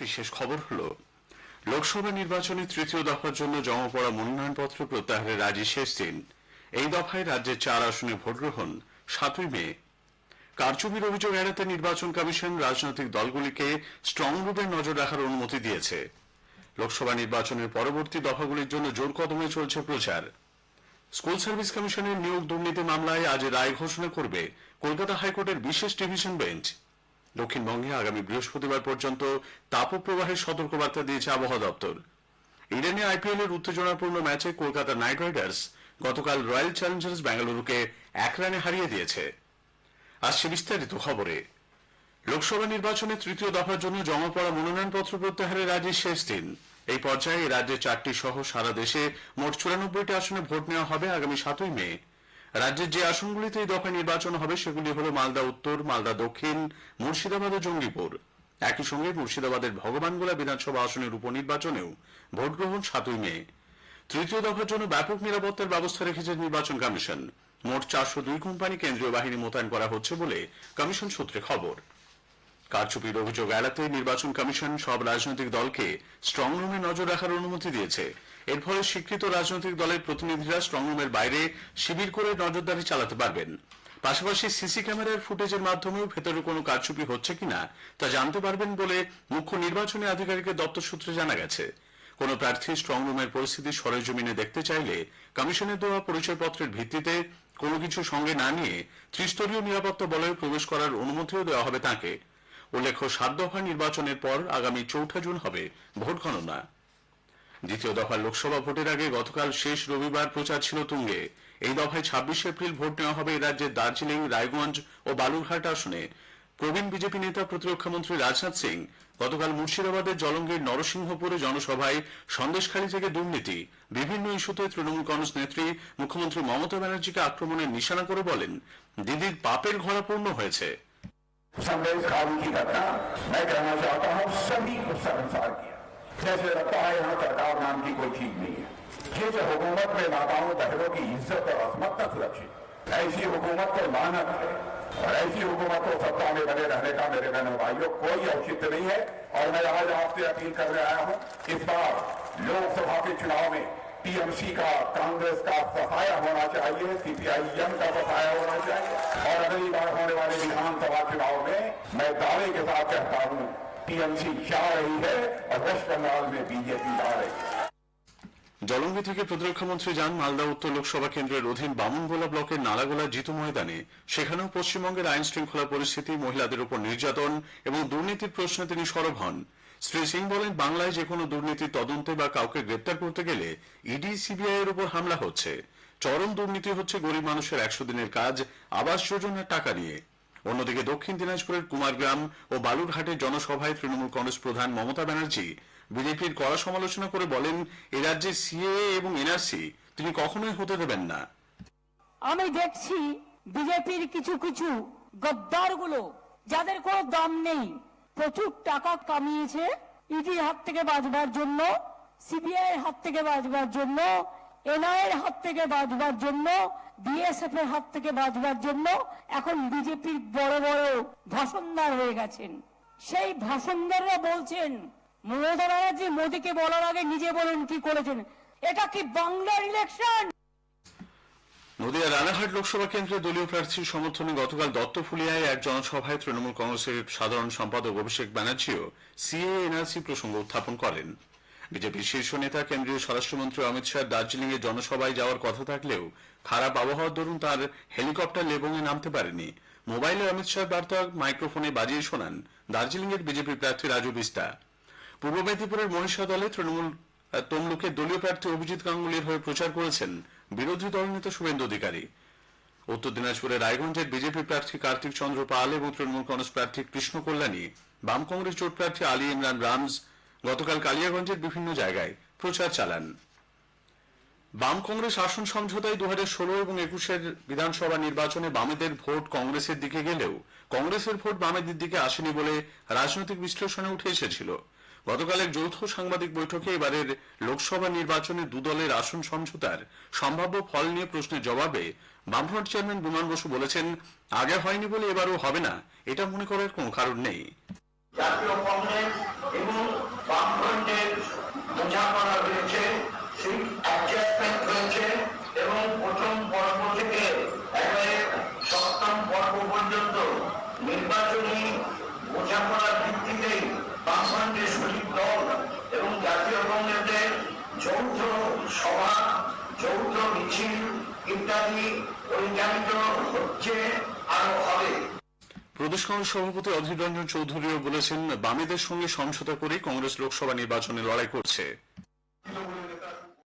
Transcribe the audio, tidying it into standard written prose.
বিশেষ খবর হলো লোকসভা নির্বাচনে তৃতীয় দফার জন্য জমা পড়া মনোনয়নপত্র প্রত্যাহারের আজই শেষ দিন। এই দফায় রাজ্যের 4 আসনে ভোট গ্রহণ 7ই মে। কারচুপির অভিযোগ এড়াতে নির্বাচন কমিশন রাজনৈতিক দলগুলিকে স্ট্রং রুমে নজর রাখার অনুমতি দিয়েছে। লোকসভা নির্বাচনের পরবর্তী দফাগুলির জন্য জোর কদমে চলছে প্রচার। স্কুল সার্ভিস কমিশনের নিয়োগ দুর্নীতি মামলায় আজ রায় ঘোষণা করবে কলকাতা হাইকোর্টের বিশেষ ডিভিশন বেঞ্চ। দক্ষিণবঙ্গে আগামী বৃহস্পতিবার পর্যন্ত তাপপ্রবাহের সতর্কবার্তা দিয়েছে আবহাওয়া দপ্তর। ইডেনে আইপিএল এর উত্তেজনাপূর্ণ ম্যাচে কলকাতা নাইট রাইডার্স গতকাল রয়্যাল চ্যালেঞ্জার্স বেঙ্গালুরুকে 1 রানে হারিয়ে দিয়েছে। আসছে বিস্তারিত খবরে। লোকসভা নির্বাচনে তৃতীয় দফার জন্য জমা পড়া মনোনয়নপত্র প্রত্যাহারের আজই শেষ দিন। এই পর্যায়ে রাজ্যে 4টি সহ সারা দেশে মোট 94টি আসনে ভোট নেওয়া হবে আগামী 7ই মে। রাজ্যের যে আসনগুলিতে এই দফায় নির্বাচন হবে সেগুলি হল মালদা উত্তর, মালদা দক্ষিণ, মুর্শিদাবাদ ও জঙ্গিপুর। একই সঙ্গে মুর্শিদাবাদের ভগবানগোলা বিধানসভা আসনের উপনির্বাচনেও ভোট গ্রহণ 7ই মে। তৃতীয় দফার জন্য ব্যাপক নিরাপত্তার ব্যবস্থা রেখেছে নির্বাচন কমিশন। মোট 402 কোম্পানি কেন্দ্রীয় বাহিনী মোতায়েন করা হচ্ছে বলে কমিশন সূত্রে খবর। কারচুপির অভিযোগ এড়াতে নির্বাচন কমিশন সব রাজনৈতিক দলকে স্ট্রং রুমে নজর রাখার অনুমতি দিয়েছে। এর ফলে স্বীকৃত রাজনৈতিক দলের প্রতিনিধিরা স্ট্রং রুমের বাইরে শিবির করে নজরদারি চালাতে পারবেন। পাশাপাশি সিসি ক্যামেরার ফুটেজের মাধ্যমেও ভেতরে কোনো কারচুপি হচ্ছে কিনা তা জানতে পারবেন বলে মুখ্য নির্বাচনী আধিকারিকের দপ্তর সূত্রে জানা গেছে। কোন প্রার্থী স্ট্রং রুমের পরিস্থিতি সরেজমিনে দেখতে চাইলে কমিশনের দেওয়া পরিচয়পত্রের ভিত্তিতে কোনো কিছু সঙ্গে না নিয়ে ত্রিস্তরীয় নিরাপত্তা বলয়ে প্রবেশ করার অনুমতিও দেওয়া হবে তাঁকে। উল্লেখ্য 7 দফা নির্বাচনের পর আগামী 4 জুন হবে ভোট গণনা। দ্বিতীয় দফার লোকসভা ভোটের আগে গতকাল শেষ রবিবার প্রচার ছিল তুঙ্গে। এই দফায় 26 এপ্রিল ভোট নেওয়া হবে রাজ্যের দার্জিলিং, রায়গঞ্জ ও বালুরঘাট আসনে। প্রবীণ বিজেপি নেতা প্রতিরক্ষামন্ত্রী রাজনাথ সিং গতকাল মুর্শিদাবাদের জলঙ্গির নরসিংহপুরে জনসভায় সন্দেশখালী থেকে দুর্নীতি, বিভিন্ন ইস্যুতে তৃণমূল কংগ্রেস নেত্রী মুখ্যমন্ত্রী মমতা ব্যানার্জিকে আক্রমণের নিশানা করে বলেন, দিদির পাপের ঘোড়া পূর্ণ হয়েছে। संदेशखाली की घटना मैं कहना चाहता हूं सभी को शर्मसार किया। जैसे लगता है यहाँ सरकार नाम की कोई चीज नहीं है। जिस हुकूमत में माताओं बहनों की इज्जत और अजमत न सुरक्षित, ऐसी हुकूमत को लानत है और ऐसी हुकूमत को सत्ता में बने रहने का मेरे बहनों भाइयों कोई औचित्य नहीं है। और मैं आज आपसे अपील करने आया हूं, इस बार लोकसभा के चुनाव में टीएमसी का, कांग्रेस का सफाया होना चाहिए, सीपीआईएम का सफाया होना चाहिए। और अगली बार होने वाले विधानसभा चुनाव में मैं दावे के साथ कहता हूं, टीएमसी जा रही है और वेस्ट बंगाल में बीजेपी आ रही है। জলঙ্গি থেকে প্রতিরক্ষামন্ত্রী যান মালদা উত্তর লোকসভা কেন্দ্রের অধীন বামুনগোলা ব্লকের নালাগোলা জিতু ময়দানে। সেখানেও পশ্চিমবঙ্গের আইন শৃঙ্খলা পরিস্থিতি, মহিলাদের উপর নির্যাতন এবং দুর্নীতির প্রশ্নে তিনি সরব হন। শ্রী সিং বলেন, বাংলায় যে কোনো দুর্নীতির তদন্তে বা কাউকে গ্রেপ্তার করতে গেলে ইডি, সিবিআই এর উপর হামলা হচ্ছে। চরম দুর্নীতি হচ্ছে গরিব মানুষের 100 দিনের কাজ, আবাস যোজনার টাকা নিয়ে। অন্যদিকে দক্ষিণ দিনাজপুরের কুমারগ্রাম ও বালুরঘাটের জনসভায় তৃণমূল কংগ্রেস প্রধান মমতা ব্যানার্জি বিজেপির কড়া সমালোচনা করে বলেন, এ রাজ্যে সিএএ এবং এনআরসি তিনি কখনোই হতে দেবেন না। আমি দেখছি বিজেপির কিছু কিছু গদ্দারগুলো, যাদের কোনো দাম নেই, প্রচুর টাকা কামিয়েছে ইডির হাত থেকে বাঁচবার জন্য, সিবিআই এর হাত থেকে বাঁচবার জন্য, এনআই এর হাত থেকে বাঁচবার জন্য, বিএসএফ এর হাত থেকে বাঁচবার জন্য এখন বিজেপির বড় বড় ভাষণদার হয়ে গেছেন। সেই ভাষণদাররা বলছেন, মমতা ব্যানার্জি মোদীকে বলার আগে নিজে বলেন কি করেছেন। এটা কি বাংলার ইলেকশন? নদিয়া রানাঘাট লোকসভা কেন্দ্রে দলীয় প্রার্থীর সমর্থনে গতকাল দত্তফুলিয়ায় এক জনসভায় তৃণমূল কংগ্রেসের সাধারণ সম্পাদক অভিষেক ব্যানার্জিও সিএএ এনআরসি প্রসঙ্গ উত্থাপন করেন। বিজেপির শীর্ষ নেতা কেন্দ্রীয় স্বরাষ্ট্রমন্ত্রী অমিত শাহ দার্জিলিং এ জনসভায় যাওয়ার কথা থাকলেও খারাপ আবহাওয়ার দরুন তার হেলিকপ্টার লেবুঙে নামতে পারেনি। মোবাইলে অমিত শাহ বার্তা মাইক্রোফোনে বাজিয়ে শোনান দার্জিলিং এর বিজেপি প্রার্থী রাজু বিস্তা। পূর্ব মেদিনীপুরের মহিষা দলে তৃণমূল তমলুকের দলীয় প্রার্থী অভিজিৎ গাঙ্গুলির হয়ে প্রচার করেছেন বিরোধী দলনেতা শুভেন্দু অধিকারী। উত্তর দিনাজপুরের রায়গঞ্জের বিজেপি প্রার্থী কার্তিক চন্দ্র পাল এবং তৃণমূল কংগ্রেস প্রার্থী কৃষ্ণ কল্যাণী, বাম কংগ্রেস জোট প্রার্থী আলী ইমরান রামজ গতকাল কালিয়াগঞ্জের বিভিন্ন জায়গায় প্রচার চালান। বাম কংগ্রেস আসন সমঝোতায় 2016 এবং 21 বিধানসভা নির্বাচনে বামেদের ভোট কংগ্রেসের দিকে গেলেও কংগ্রেসের ভোট বামেদের দিকে আসেনি বলে রাজনৈতিক বিশ্লেষণে উঠে এসেছিল। গতকাল এক যৌথ সাংবাদিক বৈঠকে এবারের লোকসভা নির্বাচনে দুদলের আসন সমঝোতার সম্ভাব্য ফল নিয়ে প্রশ্নের জবাবে বামফ্রন্ট চেয়ারম্যান বিমান বসু বলেছেন, আগে হয়নি বলে এবারও হবে না এটা মনে করার কোনো কারণ নেই। জাতীয় কংগ্রেস এবং বামফ্রন্টের বোঝাপড়া হয়েছে, সেই অ্যাডজাস্টমেন্ট হয়েছে এবং প্রথম পর্ব থেকে একেবারে সপ্তম পর্ব পর্যন্ত নির্বাচনী বোঝাপড়ার ভিত্তিতেই বামফ্রন্টের শরিক দল এবং জাতীয় কংগ্রেসের যৌথ সভা, যৌথ মিছিল ইত্যাদি পরিচালিত হচ্ছে, আরো হবে। প্রদেশ কংগ্রেস সভাপতি অধীর রঞ্জন চৌধুরীও বলেছেন, বামেদের সঙ্গে সমঝোতা করে কংগ্রেস লোকসভা নির্বাচনে লড়াই করছে।